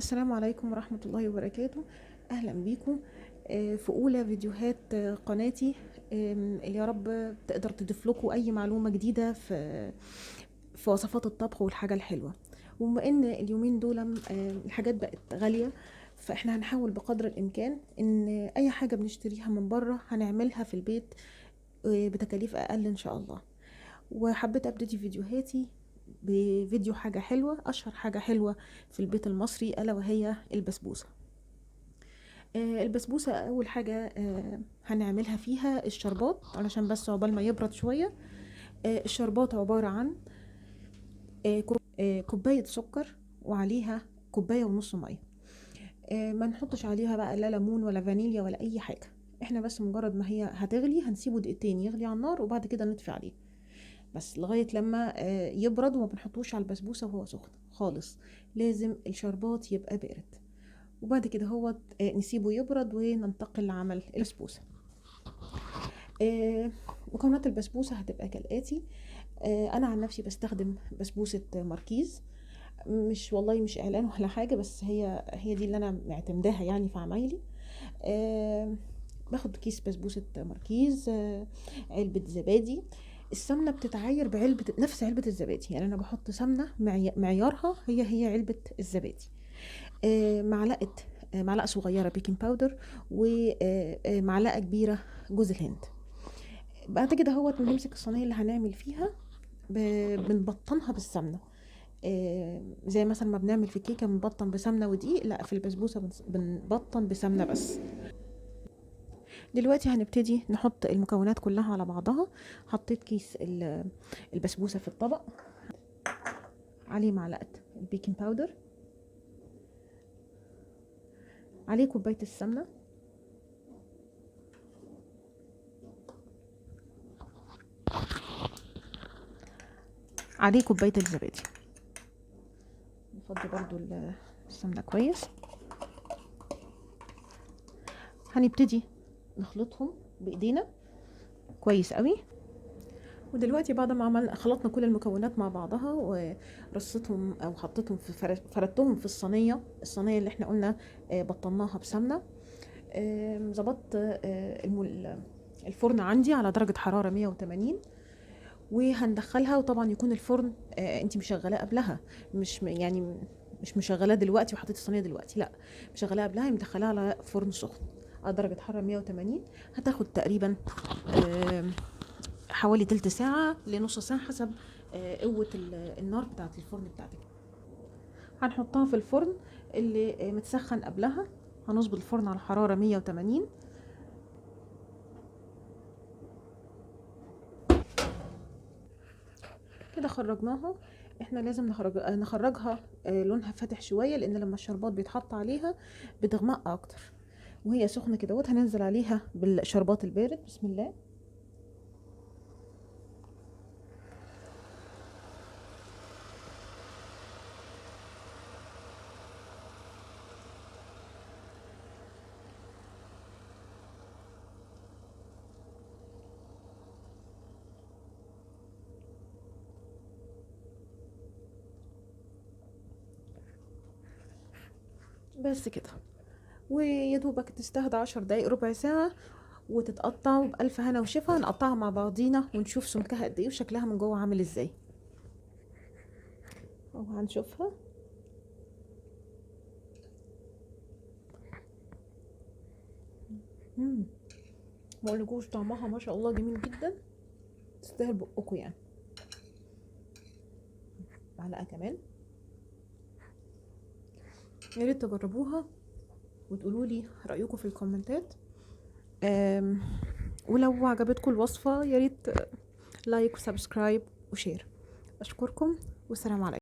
السلام عليكم ورحمة الله وبركاته. أهلا بيكم في أولى فيديوهات قناتي، اللي يا رب تقدر تضيف لكم أي معلومة جديدة في وصفات الطبخ والحاجة الحلوة. وبما إن اليومين دول الحاجات بقت غالية، فإحنا هنحاول بقدر الإمكان إن أي حاجة بنشتريها من بره هنعملها في البيت بتكاليف أقل إن شاء الله. وحبيت ابتدي فيديوهاتي بفيديو حاجة حلوة، اشهر حاجة حلوة في البيت المصري الا وهي البسبوسة. البسبوسة اول حاجة هنعملها فيها الشربات، علشان بس عقبال ما يبرد شوية. الشربات عبارة عن كوباية سكر وعليها كوباية ونص مية. ما نحطش عليها بقى لا ليمون ولا فانيليا ولا اي حاجة، احنا بس مجرد ما هي هتغلي هنسيبه دقيقتين يغلي على النار، وبعد كده نطفي عليه بس لغاية لما يبرد. وما بنحطوش على البسبوسة وهو سخن خالص، لازم الشربات يبقى بارد. وبعد كده هو نسيبه يبرد وننتقل لعمل البسبوسة. مكونات البسبوسة هتبقى كالآتي. أنا عن نفسي بستخدم بسبوسة ماركيز، مش والله مش إعلان ولا حاجة، بس هي دي اللي أنا معتمداها يعني في عمايلي. باخد كيس بسبوسة ماركيز، علبة زبادي. السمنة بتتعاير بعلبة نفس علبة الزبادي، يعني أنا بحط سمنة معيارها هي علبة الزبادي. معلقة صغيرة بيكنج باودر، ومعلقة كبيرة جوز الهند. بعد كده هو بنمسك الصينية اللي هنعمل فيها، بنبطنها بالسمنة. زي مثلا ما بنعمل في الكيكة بنبطن بسمنة ودقيق، لا في البسبوسة بنبطن بسمنة بس. دلوقتي هنبتدي نحط المكونات كلها على بعضها. حطيت كيس البسبوسة في الطبق، عليه معلقة البيكنج باودر، عليه كوباية السمنة، عليه كوباية الزبادي. نفضي برضو السمنة كويس. هنبتدي نخلطهم بايدينا كويس قوي. ودلوقتي بعد ما خلطنا كل المكونات مع بعضها ورصيتهم او حطيتهم فردتهم في الصينيه اللي احنا قلنا بطناها بسمنه. ظبطت الفرن عندي على درجه حراره 180، وهندخلها. وطبعا يكون الفرن انت مشغلاه قبلها، يعني مش مشغلاه دلوقتي وحطيت الصينيه دلوقتي، لا مشغلاه قبلها، مدخلاها على فرن سخن على درجه حراره 180. هتاخد تقريبا حوالي تلت ساعة لنص ساعة حسب قوة النار بتاعت الفرن بتاعتك. هنحطها في الفرن اللي متسخن قبلها. هنظبط الفرن على حرارة 180. كده خرجناها. احنا لازم نخرجها لونها فاتح شوية، لان لما الشربات بيتحط عليها بتغمق اكتر. وهي سخنة كده هننزل عليها بالشربات البارد. بسم الله. بس كده، ويا دوبك تستهدى 10 دقايق ربع ساعة وتتقطع. وبألف هنا وشفا نقطعها مع بعضينا ونشوف سمكها قد ايه وشكلها من جوه عامل ازاي. اهو هنشوفها. مقولكوش طعمها ما شاء الله جميل جدا، تستاهل بقكم يعني. معلقة كمان. يا ريت تجربوها وتقولوا لي رأيكم في الكومنتات. ولو عجبتكم الوصفة يا ريت لايك وسبسكرايب وشير. اشكركم والسلام عليكم.